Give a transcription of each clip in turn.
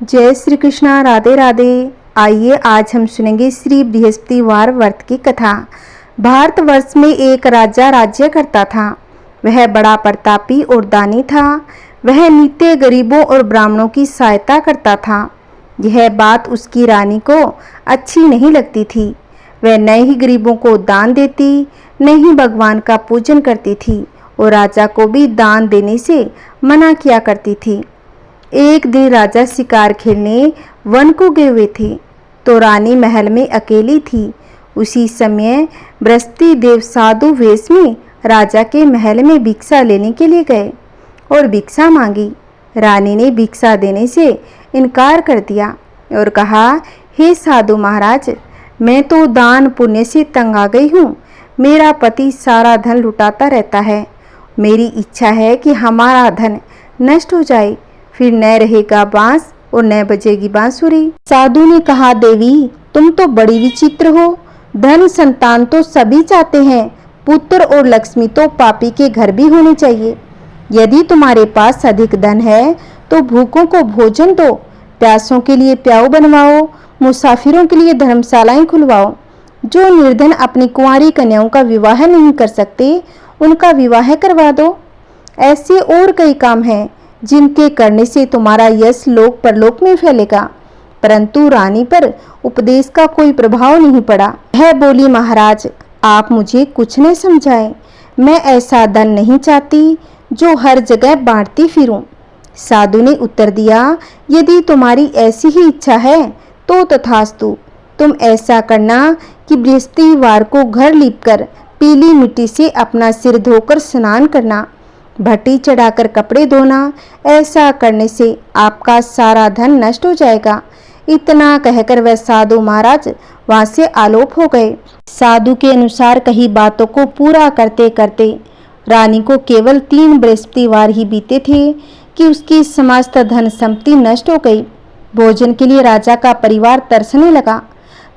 जय श्री कृष्णा, राधे राधे। आइए आज हम सुनेंगे श्री बृहस्पतिवार व्रत की कथा। भारतवर्ष में एक राजा राज्य करता था। वह बड़ा प्रतापी और दानी था। वह नित्य गरीबों और ब्राह्मणों की सहायता करता था। यह बात उसकी रानी को अच्छी नहीं लगती थी। वह न ही गरीबों को दान देती, न ही भगवान का पूजन करती थी और राजा को भी दान देने से मना किया करती थी। एक दिन राजा शिकार खेलने वन को गए हुए थे, तो रानी महल में अकेली थी। उसी समय बृहस्पति देव साधु वेश में राजा के महल में भिक्षा लेने के लिए गए और भिक्षा मांगी। रानी ने भिक्षा देने से इनकार कर दिया और कहा, हे साधु महाराज, मैं तो दान पुण्य से तंग आ गई हूँ। मेरा पति सारा धन लुटाता रहता है। मेरी इच्छा है कि हमारा धन नष्ट हो जाए, फिर न रहेगा बांस और न बजेगी बांसुरी। साधु ने कहा, देवी तुम तो बड़ी विचित्र हो। धन संतान तो सभी चाहते हैं, पुत्र और लक्ष्मी तो पापी के घर भी होने चाहिए। यदि तुम्हारे पास अधिक धन है तो भूखों को भोजन दो, प्यासों के लिए प्याऊ बनवाओ, मुसाफिरों के लिए धर्मशालाएं खुलवाओ। जो निर्धन अपनी कुंवारी कन्याओं का विवाह नहीं कर सकते, उनका विवाह करवा दो। ऐसे और कई काम हैं जिनके करने से तुम्हारा यश लोक परलोक में फैलेगा। परंतु रानी पर उपदेश का कोई प्रभाव नहीं पड़ा। वह बोली, महाराज आप मुझे कुछ न समझाएं। मैं ऐसा धन नहीं चाहती जो हर जगह बांटती फिरूं। साधु ने उत्तर दिया, यदि तुम्हारी ऐसी ही इच्छा है तो तथास्तु। तुम ऐसा करना कि बृहस्पतिवार को घर लीपकर पीली मिट्टी से अपना सिर धोकर स्नान करना, भट्टी चढ़ाकर कपड़े धोना। ऐसा करने से आपका सारा धन नष्ट हो जाएगा। इतना कहकर वह साधु महाराज वहां से आलोप हो गए। साधु के अनुसार कही बातों को पूरा करते करते रानी को केवल 3 बृहस्पतिवार ही बीते थे कि उसकी समस्त धन संपत्ति नष्ट हो गई। भोजन के लिए राजा का परिवार तरसने लगा।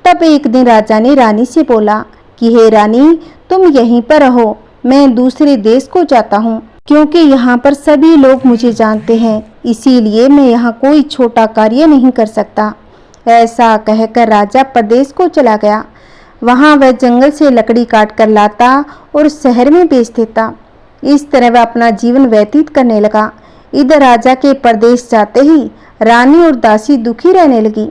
तब एक दिन राजा ने रानी से बोला कि हे रानी, तुम यहीं पर रहो, मैं दूसरे देश को जाता हूँ, क्योंकि यहाँ पर सभी लोग मुझे जानते हैं, इसीलिए मैं यहाँ कोई छोटा कार्य नहीं कर सकता। ऐसा कहकर राजा प्रदेश को चला गया। वहाँ वह जंगल से लकड़ी काट कर लाता और शहर में बेच देता। इस तरह वह अपना जीवन व्यतीत करने लगा। इधर राजा के प्रदेश जाते ही रानी और दासी दुखी रहने लगी।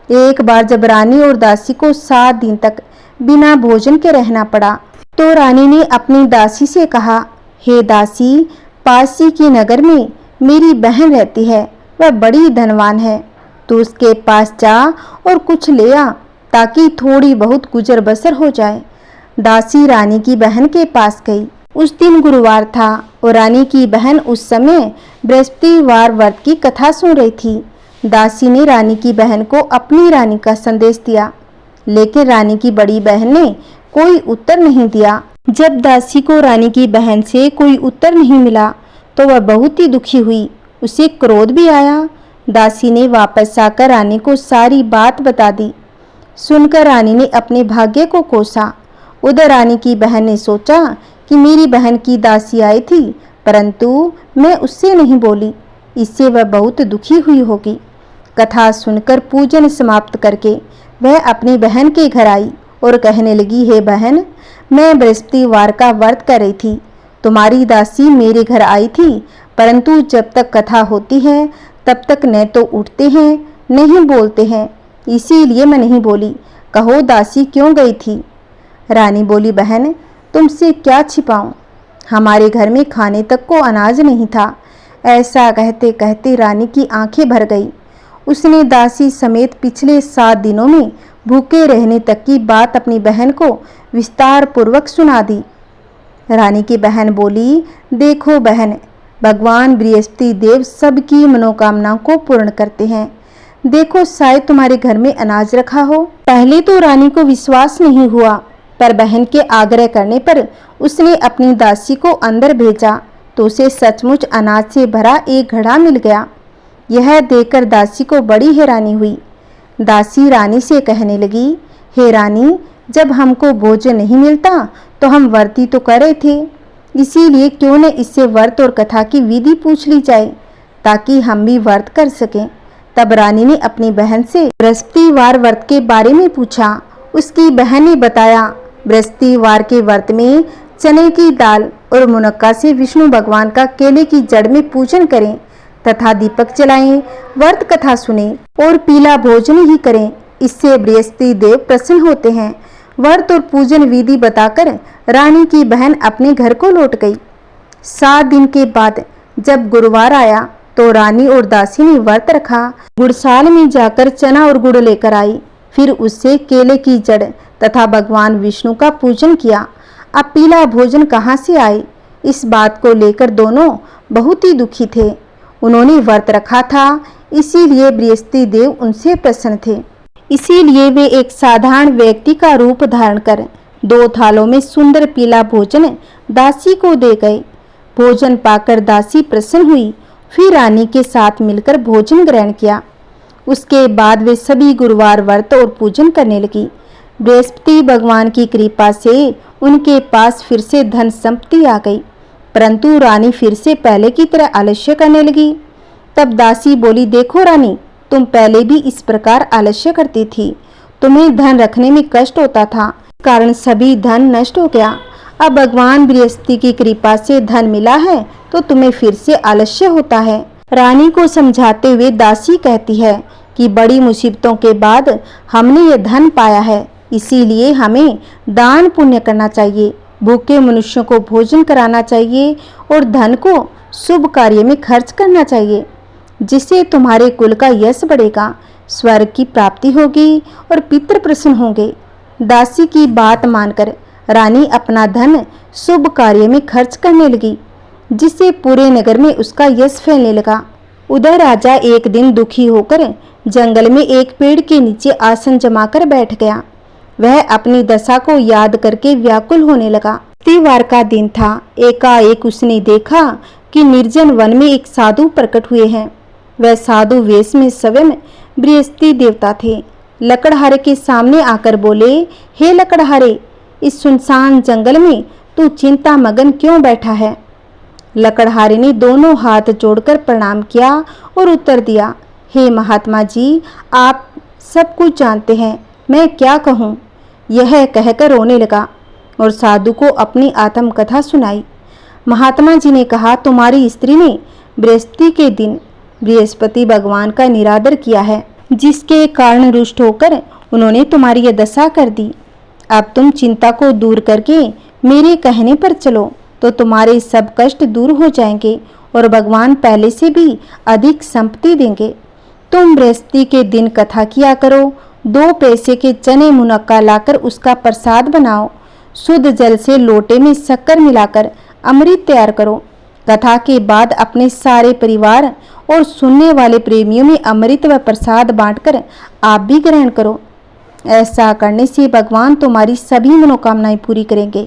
एक बार जब रानी और दासी को 7 दिन तक बिना भोजन के रहना पड़ा, तो रानी ने अपनी दासी से कहा, हे दासी, पासी की नगर में मेरी बहन रहती है, वह बड़ी धनवान है। तू उसके पास जा और कुछ ले आ, ताकि थोड़ी बहुत गुजर बसर हो जाए। दासी रानी की बहन के पास गई। उस दिन गुरुवार था और रानी की बहन उस समय बृहस्पतिवार व्रत की कथा सुन रही थी। दासी ने रानी की बहन को अपनी रानी का संदेश दिया, लेकिन रानी की बड़ी बहन ने कोई उत्तर नहीं दिया। जब दासी को रानी की बहन से कोई उत्तर नहीं मिला तो वह बहुत ही दुखी हुई। उसे क्रोध भी आया। दासी ने वापस आकर रानी को सारी बात बता दी। सुनकर रानी ने अपने भाग्य को कोसा। उधर रानी की बहन ने सोचा कि मेरी बहन की दासी आई थी, परंतु मैं उससे नहीं बोली, इससे वह बहुत दुखी हुई होगी। कथा सुनकर पूजन समाप्त करके वह अपनी बहन के घर आई और कहने लगी, हे बहन, मैं बृहस्पतिवार का व्रत कर रही थी। तुम्हारी दासी मेरे घर आई थी, परंतु जब तक कथा होती है तब तक न तो उठते हैं न ही बोलते हैं, इसीलिए मैं नहीं बोली। कहो दासी क्यों गई थी? रानी बोली, बहन तुमसे क्या छिपाऊं, हमारे घर में खाने तक को अनाज नहीं था। ऐसा कहते कहते रानी की आंखें भर गई। उसने दासी समेत पिछले 7 दिनों में भूखे रहने तक की बात अपनी बहन को विस्तार पूर्वक सुना दी। रानी की बहन बोली, देखो बहन, भगवान बृहस्पति देव सबकी मनोकामनाओं को पूर्ण करते हैं। देखो शायद तुम्हारे घर में अनाज रखा हो। पहले तो रानी को विश्वास नहीं हुआ, पर बहन के आग्रह करने पर उसने अपनी दासी को अंदर भेजा तो उसे सचमुच अनाज से भरा एक घड़ा मिल गया। यह देखकर दासी को बड़ी हैरानी हुई। दासी रानी से कहने लगी, हे रानी, जब हमको भोजन नहीं मिलता तो हम व्रत तो कर रहे थे, इसीलिए क्यों न इससे व्रत और कथा की विधि पूछ ली जाए, ताकि हम भी व्रत कर सकें। तब रानी ने अपनी बहन से बृहस्पतिवार व्रत के बारे में पूछा। उसकी बहन ने बताया, बृहस्पतिवार के व्रत में चने की दाल और मुनक्का से विष्णु भगवान का केले की जड़ में पूजन करें तथा दीपक जलाएं, व्रत कथा सुने और पीला भोजन ही करें। इससे बृहस्पति देव प्रसन्न होते हैं। व्रत और पूजन विधि बताकर रानी की बहन अपने घर को लौट गई। 7 दिन के बाद जब गुरुवार आया तो रानी और दासी ने व्रत रखा। गुड़साल में जाकर चना और गुड़ लेकर आई, फिर उससे केले की जड़ तथा भगवान विष्णु का पूजन किया। अब पीला भोजन कहाँ से आए, इस बात को लेकर दोनों बहुत ही दुखी थे। उन्होंने व्रत रखा था, इसीलिए बृहस्पति देव उनसे प्रसन्न थे। इसीलिए वे एक साधारण व्यक्ति का रूप धारण कर 2 थालों में सुंदर पीला भोजन दासी को दे गए। भोजन पाकर दासी प्रसन्न हुई, फिर रानी के साथ मिलकर भोजन ग्रहण किया। उसके बाद वे सभी गुरुवार व्रत और पूजन करने लगी। बृहस्पति भगवान की कृपा से उनके पास फिर से धन संपत्ति आ गई, परंतु रानी फिर से पहले की तरह आलस्य करने लगी। तब दासी बोली, देखो रानी, तुम पहले भी इस प्रकार आलस्य करती थी, तुम्हें धन रखने में कष्ट होता था, कारण सभी धन नष्ट हो गया। अब भगवान बृहस्पति की कृपा से धन मिला है तो तुम्हें फिर से आलस्य होता है। रानी को समझाते हुए दासी कहती है कि बड़ी मुसीबतों के बाद हमने ये धन पाया है, इसीलिए हमें दान पुण्य करना चाहिए, भूखे मनुष्यों को भोजन कराना चाहिए और धन को शुभ कार्य में खर्च करना चाहिए, जिससे तुम्हारे कुल का यश बढ़ेगा, स्वर्ग की प्राप्ति होगी और पितृ प्रसन्न होंगे। दासी की बात मानकर रानी अपना धन शुभ कार्य में खर्च करने लगी, जिससे पूरे नगर में उसका यश फैलने लगा। उधर राजा एक दिन दुखी होकर जंगल में एक पेड़ के नीचे आसन जमाकर बैठ गया। वह अपनी दशा को याद करके व्याकुल होने लगा। त्योहार का दिन था। एकाएक उसने देखा कि निर्जन वन में एक साधु प्रकट हुए हैं। वह साधु वेश में स्वयं बृहस्पति देवता थे। लकड़हारे के सामने आकर बोले, हे लकड़हारे, इस सुनसान जंगल में तू चिंता मगन क्यों बैठा है? लकड़हारे ने दोनों हाथ जोड़कर प्रणाम किया और उत्तर दिया, हे महात्मा जी, आप सब कुछ जानते हैं, मैं क्या कहूँ? यह कहकर रोने लगा और साधु को अपनी आत्मकथा सुनाई। महात्मा जी ने कहा, तुम्हारी स्त्री ने बृहस्पति के दिन बृहस्पति भगवान का निरादर किया है, जिसके कारण रुष्ट होकर उन्होंने तुम्हारी यह दशा कर दी। अब तुम चिंता को दूर करके मेरे कहने पर चलो तो तुम्हारे सब कष्ट दूर हो जाएंगे और भगवान पहले से भी अधिक संपत्ति देंगे। तुम बृहस्पति के दिन कथा किया करो, 2 पैसे के चने मुनक्का लाकर उसका प्रसाद बनाओ, शुद्ध जल से लोटे में शक्कर मिलाकर अमृत तैयार करो। कथा के बाद अपने सारे परिवार और सुनने वाले प्रेमियों में अमृत व प्रसाद बांटकर आप भी ग्रहण करो। ऐसा करने से भगवान तुम्हारी सभी मनोकामनाएं पूरी करेंगे।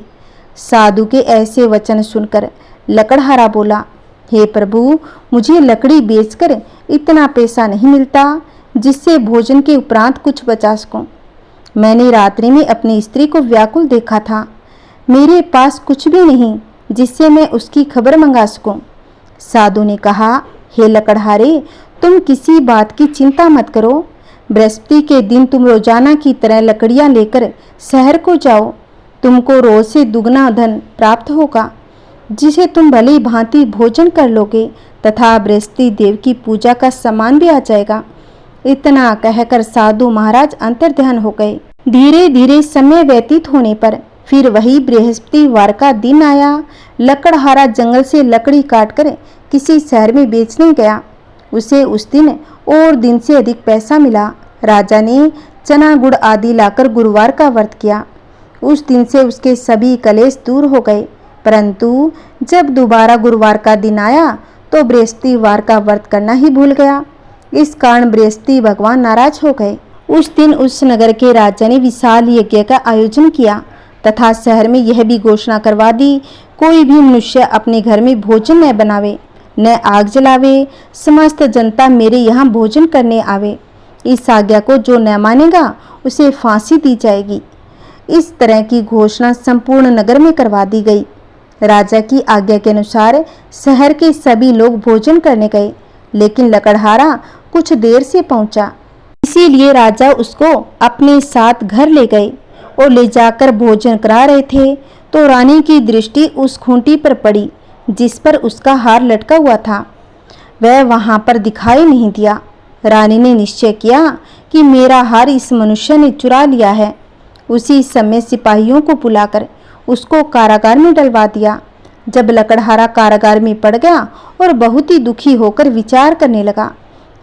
साधु के ऐसे वचन सुनकर लकड़हारा बोला, हे प्रभु, मुझे लकड़ी बेचकर इतना पैसा नहीं मिलता जिससे भोजन के उपरांत कुछ बचा सकूं। मैंने रात्रि में अपनी स्त्री को व्याकुल देखा था। मेरे पास कुछ भी नहीं जिससे मैं उसकी खबर मंगा सकूं। साधु ने कहा, हे लकड़हारे, तुम किसी बात की चिंता मत करो। बृहस्पति के दिन तुम रोजाना की तरह लकड़ियां लेकर शहर को जाओ। तुमको रोज से दुगना धन प्राप्त होगा, जिसे तुम भली भांति भोजन कर लोगे तथा बृहस्पति देव की पूजा का सामान भी आ जाएगा। इतना कहकर साधु महाराज अंतर्ध्यान हो गए। धीरे धीरे समय व्यतीत होने पर फिर वही बृहस्पतिवार का दिन आया। लकड़हारा जंगल से लकड़ी काटकर किसी शहर में बेचने गया। उसे उस दिन और दिन से अधिक पैसा मिला। राजा ने चना गुड़ आदि लाकर गुरुवार का व्रत किया। उस दिन से उसके सभी कलेश दूर हो गए, परंतु जब दोबारा गुरुवार का दिन आया तो बृहस्पतिवार का व्रत करना ही भूल गया। इस कारण बृहस्पति भगवान नाराज हो गए। उस दिन उस नगर के राजा ने विशाल यज्ञ का आयोजन किया तथा शहर में यह भी घोषणा करवा दी, कोई भी मनुष्य अपने घर में भोजन न बनावे, न आग जलावे, समस्त जनता मेरे यहाँ भोजन करने आवे। इस आज्ञा को जो न मानेगा उसे फांसी दी जाएगी। इस तरह की घोषणा संपूर्ण नगर में करवा दी गई। राजा की आज्ञा के अनुसार शहर के सभी लोग भोजन करने गए, लेकिन लकड़हारा कुछ देर से पहुंचा। इसीलिए राजा उसको अपने साथ घर ले गए और ले जाकर भोजन करा रहे थे तो रानी की दृष्टि उस खूंटी पर पड़ी जिस पर उसका हार लटका हुआ था। वह वहां पर दिखाई नहीं दिया। रानी ने निश्चय किया कि मेरा हार इस मनुष्य ने चुरा लिया है। उसी समय सिपाहियों को बुलाकर उसको कारागार में डलवा दिया। जब लकड़हारा कारागार में पड़ गया और बहुत ही दुखी होकर विचार करने लगा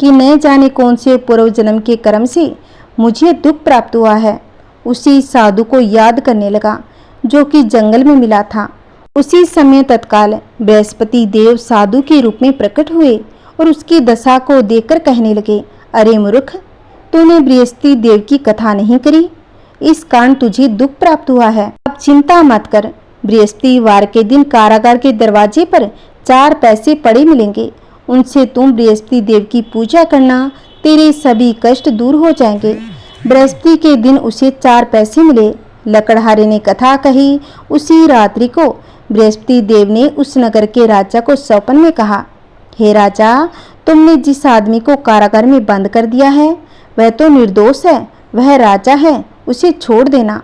कि न जाने कौन से पूर्व जन्म के कर्म से मुझे दुख प्राप्त हुआ है, उसी साधु को याद करने लगा जो कि जंगल में मिला था। उसी समय तत्काल बृहस्पति देव साधु के रूप में प्रकट हुए और उसकी दशा को देखकर कहने लगे, अरे मूर्ख, तूने बृहस्पति देव की कथा नहीं करी, इस कारण तुझे दुख प्राप्त हुआ है। अब चिंता मत कर, बृहस्पतिवार के दिन कारागार के दरवाजे पर 4 पैसे पड़े मिलेंगे, उनसे तुम बृहस्पति देव की पूजा करना, तेरे सभी कष्ट दूर हो जाएंगे। बृहस्पति के दिन उसे 4 पैसे मिले। लकड़हारे ने कथा कही। उसी रात्रि को बृहस्पति देव ने उस नगर के राजा को स्वप्न में कहा, हे राजा, तुमने जिस आदमी को कारागार में बंद कर दिया है वह तो निर्दोष है, वह राजा है, उसे छोड़ देना।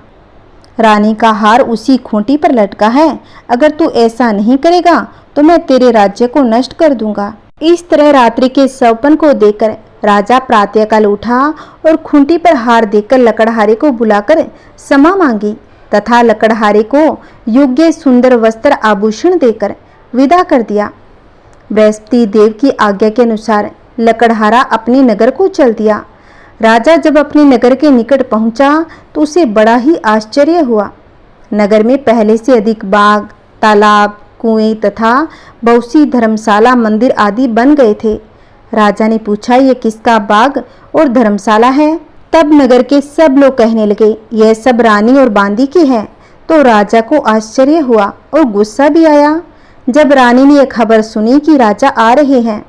रानी का हार उसी खूंटी पर लटका है, अगर तू ऐसा नहीं करेगा तो मैं तेरे राज्य को नष्ट कर दूंगा। इस तरह रात्रि के स्वप्न को देखकर राजा प्रातःकाल उठा और खूंटी पर हार देखकर लकड़हारे को बुलाकर क्षमा मांगी तथा लकड़हारे को योग्य सुंदर वस्त्र आभूषण देकर विदा कर दिया। बृहस्पति देव की आज्ञा के अनुसार लकड़हारा अपने नगर को चल दिया। राजा जब अपने नगर के निकट पहुंचा तो उसे बड़ा ही आश्चर्य हुआ। नगर में पहले से अधिक बाग, तालाब, कुएं तथा बहुत सी धर्मशाला, मंदिर आदि बन गए थे। राजा ने पूछा, ये किसका बाग और धर्मशाला है? तब नगर के सब लोग कहने लगे, यह सब रानी और बांदी की है। तो राजा को आश्चर्य हुआ और गुस्सा भी आया। जब रानी ने यह खबर सुनी कि राजा आ रहे हैं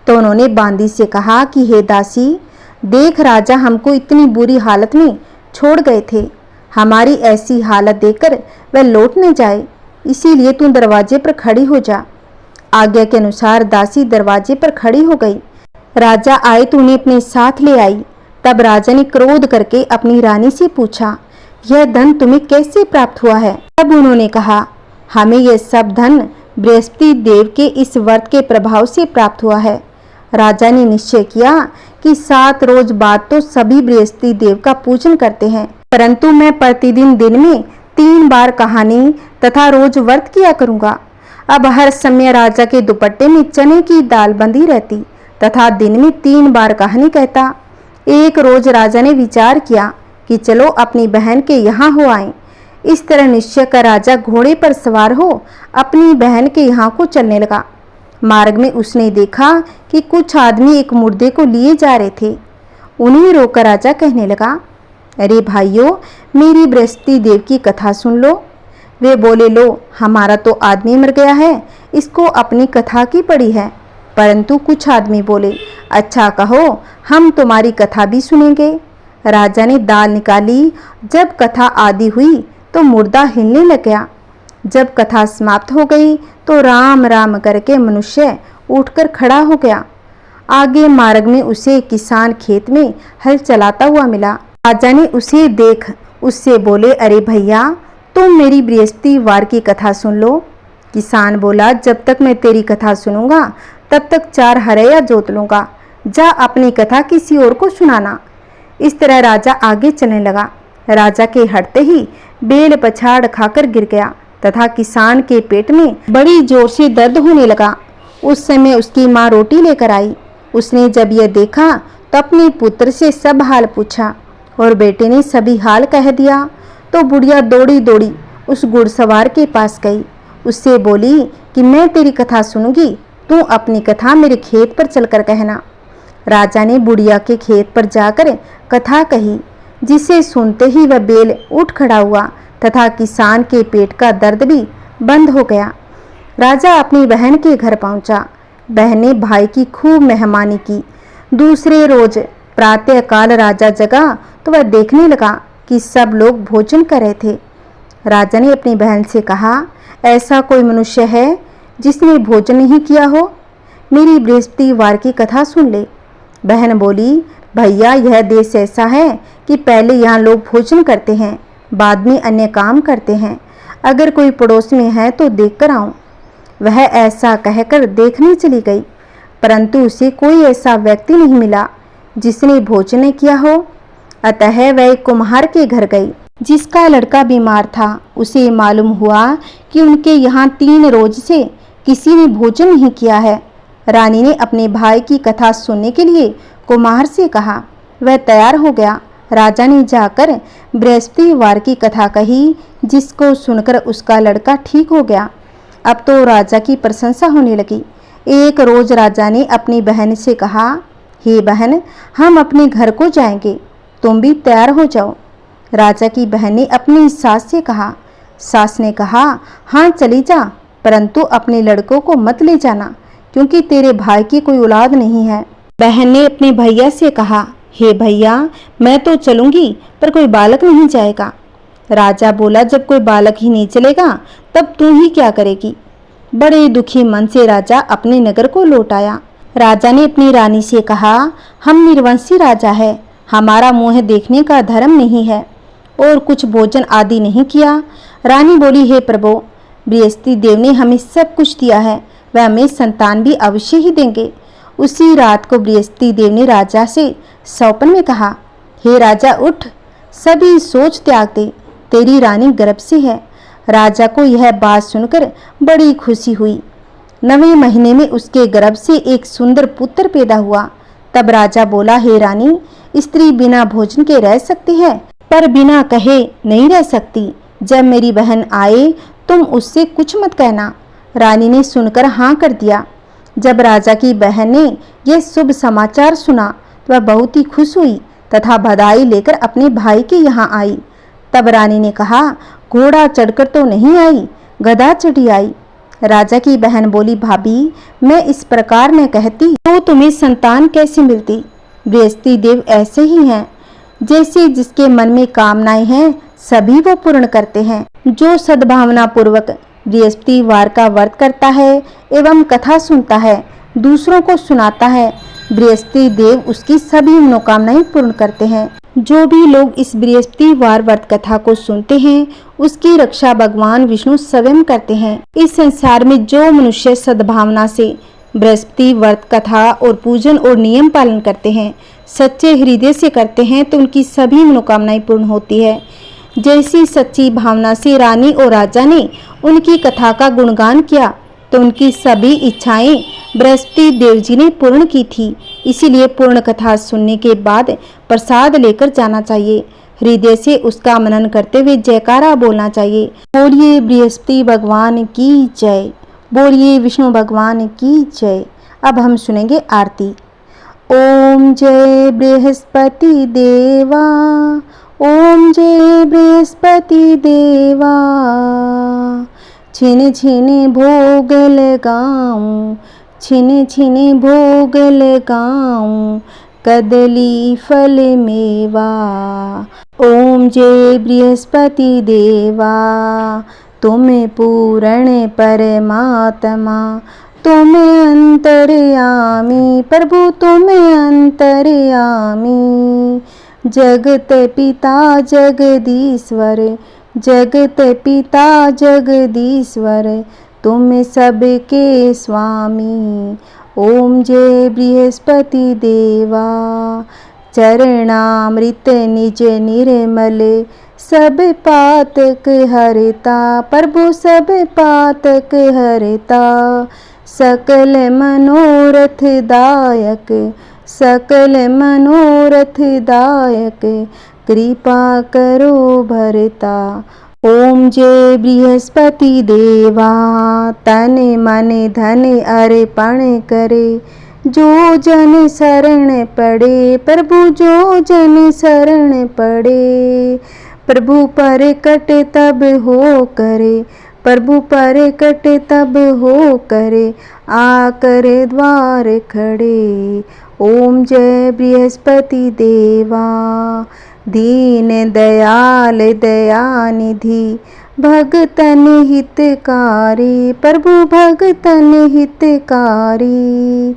तो उन्होंने बांदी से कहा कि हे दासी, देख, राजा हमको इतनी बुरी हालत में छोड़ गए थे, हमारी ऐसी हालत देखकर वह लौट न जाए, इसीलिए तू दरवाजे पर खड़ी हो जा। आज्ञा के अनुसार दासी दरवाजे पर खड़ी हो गई। राजा आए तो उन्हें अपने साथ ले आई। तब राजा ने क्रोध करके अपनी रानी से पूछा, यह धन तुम्हें कैसे प्राप्त हुआ है? तब उन्होंने कहा, हमें यह सब धन बृहस्पति देव के इस व्रत के प्रभाव से प्राप्त हुआ है। राजा ने निश्चय किया कि 7 रोज बाद तो सभी बृहस्पति देव का पूजन करते हैं, परंतु मैं प्रतिदिन दिन में 3 बार कहानी तथा रोज व्रत किया करूंगा। अब हर समय राजा के दुपट्टे में चने की दाल बंधी रहती तथा दिन में 3 बार कहानी कहता। एक रोज राजा ने विचार किया कि चलो अपनी बहन के यहाँ हो आए। इस तरह निश्चय कर राजा घोड़े पर सवार हो अपनी बहन के यहाँ को चलने लगा। मार्ग में उसने देखा कि कुछ आदमी एक मुर्दे को लिए जा रहे थे। उन्हें रोकर राजा कहने लगा, अरे भाइयों, मेरी बृहस्पति देव की कथा सुन लो। वे बोले, लो, हमारा तो आदमी मर गया है, इसको अपनी कथा की पड़ी है। परंतु कुछ आदमी बोले, अच्छा कहो, हम तुम्हारी कथा भी सुनेंगे। राजा ने दाल निकाली। जब कथा आदि हुई तो मुर्दा हिलने लग गया। जब कथा समाप्त हो गई तो राम राम करके मनुष्य उठकर खड़ा हो गया। आगे मार्ग में उसे किसान खेत में हल चलाता हुआ मिला। राजा ने उसे देख उससे बोले, अरे भैया, तुम मेरी बृहस्पतिवार की कथा सुन लो। किसान बोला, जब तक मैं तेरी कथा सुनूंगा तब तक 4 हरैया जोत लूंगा, जा अपनी कथा किसी और को सुनाना। इस तरह राजा आगे चलने लगा। राजा के हटते ही बेल पछाड़ खाकर गिर गया तथा किसान के पेट में बड़ी जोर से दर्द होने लगा। उस समय उसकी माँ रोटी लेकर आई। उसने जब यह देखा तो अपने पुत्र से सब हाल पूछा और बेटे ने सभी हाल कह दिया। तो बुढ़िया दौड़ी दौड़ी उस घुड़सवार के पास गई। उससे बोली कि मैं तेरी कथा सुनूंगी, तू अपनी कथा मेरे खेत पर चलकर कहना। राजा ने बुढ़िया के खेत पर जाकर कथा कही, जिसे सुनते ही वह बेल उठ खड़ा हुआ तथा किसान के पेट का दर्द भी बंद हो गया। राजा अपनी बहन के घर पहुंचा। बहन ने भाई की खूब मेहमानी की। दूसरे रोज प्रातःकाल राजा जगा तो वह देखने लगा कि सब लोग भोजन कर रहे थे। राजा ने अपनी बहन से कहा, ऐसा कोई मनुष्य है जिसने भोजन नहीं किया हो? मेरी बृहस्पतिवार की कथा सुन ले। बहन बोली, भैया यह देश ऐसा है कि पहले यहाँ लोग भोजन करते हैं, बाद में अन्य काम करते हैं। अगर कोई पड़ोस में है तो देख कर आऊं। वह ऐसा कहकर देखने चली गई, परंतु उसे कोई ऐसा व्यक्ति नहीं मिला जिसने भोजन किया हो। अतः वह एक कुम्हार के घर गई जिसका लड़का बीमार था। उसे मालूम हुआ कि उनके यहाँ 3 रोज से किसी ने भोजन नहीं किया है। रानी ने अपने भाई की कथा सुनने के लिए कुम्हार से कहा। वह तैयार हो गया। राजा ने जाकर बृहस्पतिवार की कथा कही, जिसको सुनकर उसका लड़का ठीक हो गया। अब तो राजा की प्रशंसा होने लगी। एक रोज राजा ने अपनी बहन से कहा, हे बहन, हम अपने घर को जाएंगे, तुम भी तैयार हो जाओ। राजा की बहन ने अपनी सास से कहा। सास ने कहा, हाँ चली जा, परंतु अपने लड़कों को मत ले जाना, क्योंकि तेरे भाई की कोई औलाद नहीं है। बहन ने अपने भैया से कहा, हे भैया, मैं तो चलूंगी, पर कोई बालक नहीं जाएगा। राजा बोला, जब कोई बालक ही नहीं चलेगा तब तू ही क्या करेगी। बड़े दुखी मन से राजा अपने नगर को लौट आया। राजा ने अपनी रानी से कहा, हम निर्वंशी राजा है, हमारा मुँह देखने का धर्म नहीं है और कुछ भोजन आदि नहीं किया। रानी बोली, हे प्रभु, बृहस्पति देव ने हमें सब कुछ दिया है, वह हमें संतान भी अवश्य ही देंगे। उसी रात को बृहस्पति देव ने राजा से सौपन में कहा, हे राजा उठ, सभी सोच त्याग दे, तेरी रानी गर्भ से है। राजा को यह बात सुनकर बड़ी खुशी हुई। 9वें महीने में उसके गर्भ से एक सुंदर पुत्र पैदा हुआ। तब राजा बोला, हे रानी, स्त्री बिना भोजन के रह सकती है, पर बिना कहे नहीं रह सकती। जब मेरी बहन आए तुम उससे कुछ मत कहना। रानी ने सुनकर हाँ कर दिया। जब राजा की बहन ने यह शुभ समाचार सुना तो वह बहुत ही खुश हुई तथा बधाई लेकर अपने भाई के यहाँ आई। तब रानी ने कहा, घोड़ा चढ़कर तो नहीं आई, गधा चढ़ी आई। राजा की बहन बोली, भाभी, मैं इस प्रकार न कहती तो तुम्हें संतान कैसे मिलती। बृहस्पति देव ऐसे ही हैं, जैसे जिसके मन में कामनाएं हैं सभी वो पूर्ण करते हैं। जो सद्भावना पूर्वक बृहस्पतिवार का व्रत करता है एवं कथा सुनता है, दूसरों को सुनाता है, बृहस्पति देव उसकी सभी मनोकामनाएं पूर्ण करते हैं। जो भी लोग इस बृहस्पतिवार व्रत कथा को सुनते हैं उसकी रक्षा भगवान विष्णु स्वयं करते हैं। इस संसार में जो मनुष्य सद्भावना से बृहस्पति व्रत कथा और पूजन और नियम पालन करते हैं, सच्चे हृदय से करते हैं, तो उनकी सभी मनोकामनाएं पूर्ण होती है। जैसी सच्ची भावना से रानी और राजा ने उनकी कथा का गुणगान किया तो उनकी सभी इच्छाएं बृहस्पति देव जी ने पूर्ण की थी। इसीलिए पूर्ण कथा सुनने के बाद प्रसाद लेकर जाना चाहिए। हृदय से उसका मनन करते हुए जयकारा बोलना चाहिए। बोलिए बृहस्पति भगवान की जय, बोलिए विष्णु भगवान की जय। अब हम सुनेंगे आरती। ओम जय बृहस्पति देवा, ओम जय बृहस्पति देवा, छिन छिन भोग लगाऊं, छिन छिन भोग लगाऊं, कदली फल मेवा। ओम जय बृहस्पति देवा, तुम पूर्ण परमात्मा, तुम अंतर्यामी, प्रभु तुम अंतर्यामी, जगत पिता जगदीश्वर, जगत पिता जगदीश्वर, तुम सबके स्वामी। ओम जय बृहस्पति देवा, चरणामृत निज निर्मल, सब पातक हरता, प्रभु सब पातक हरता, सकल मनोरथ दायक, सकल मनोरथ दायक, कृपा करो भरता। ओम जय बृहस्पति देवा, तन मन धन अर्पण करे, जो जन शरण पड़े, प्रभु जो जन शरण पड़े, प्रभु पर कट तब हो करे, प्रभु पर कट तब हो करे, आकर द्वार खड़े। ओम जय बृहस्पति देवा, दीन दयाल दयानिधि, भगतन हितकारी, प्रभु भगतन हितकारी,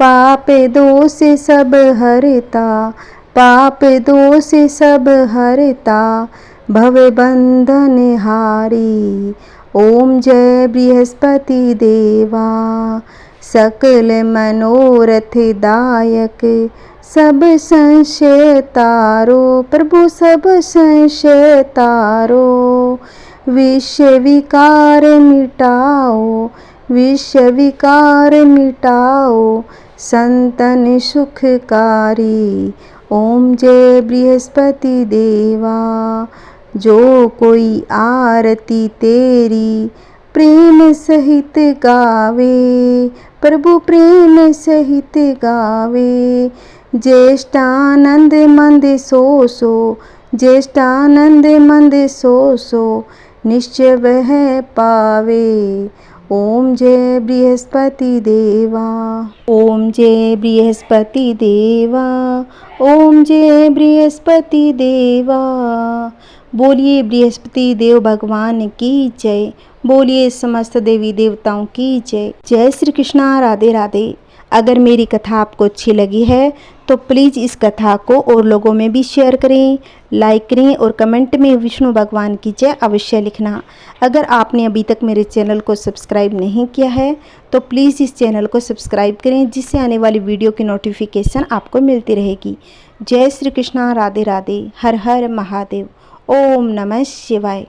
पाप दोष सब हरता, पाप दोष सब हरता, भव बंधन हारी। ओम जय बृहस्पति देवा, सकल मनोरथ दायक, सब संशय तारो प्रभु, सब संशय तारो। विश्व विकार मिटाओ, विश्व विकार मिटाओ, संतन सुखकारी। ओम जय बृहस्पति देवा, जो कोई आरती तेरी प्रेम सहित गावे, प्रभु प्रेम सहित गावे। ज्येष्ठानंद मंद सो सो, ज्येष्ठानंद मंद सो सो, निश्चय वह पावे। ओम जय बृहस्पति देवा, ओम जय बृहस्पति देवा, ओम जय बृहस्पति देवा। बोलिए बृहस्पति देव भगवान की जय, बोलिए समस्त देवी देवताओं की जय। जय श्री कृष्णा, राधे राधे। अगर मेरी कथा आपको अच्छी लगी है तो प्लीज़ इस कथा को और लोगों में भी शेयर करें, लाइक करें और कमेंट में विष्णु भगवान की जय अवश्य लिखना। अगर आपने अभी तक मेरे चैनल को सब्सक्राइब नहीं किया है तो प्लीज़ इस चैनल को सब्सक्राइब करें, जिससे आने वाली वीडियो की नोटिफिकेशन आपको मिलती रहेगी। जय श्री कृष्णा, राधे राधे। हर हर महादेव। ओम नमः शिवाय।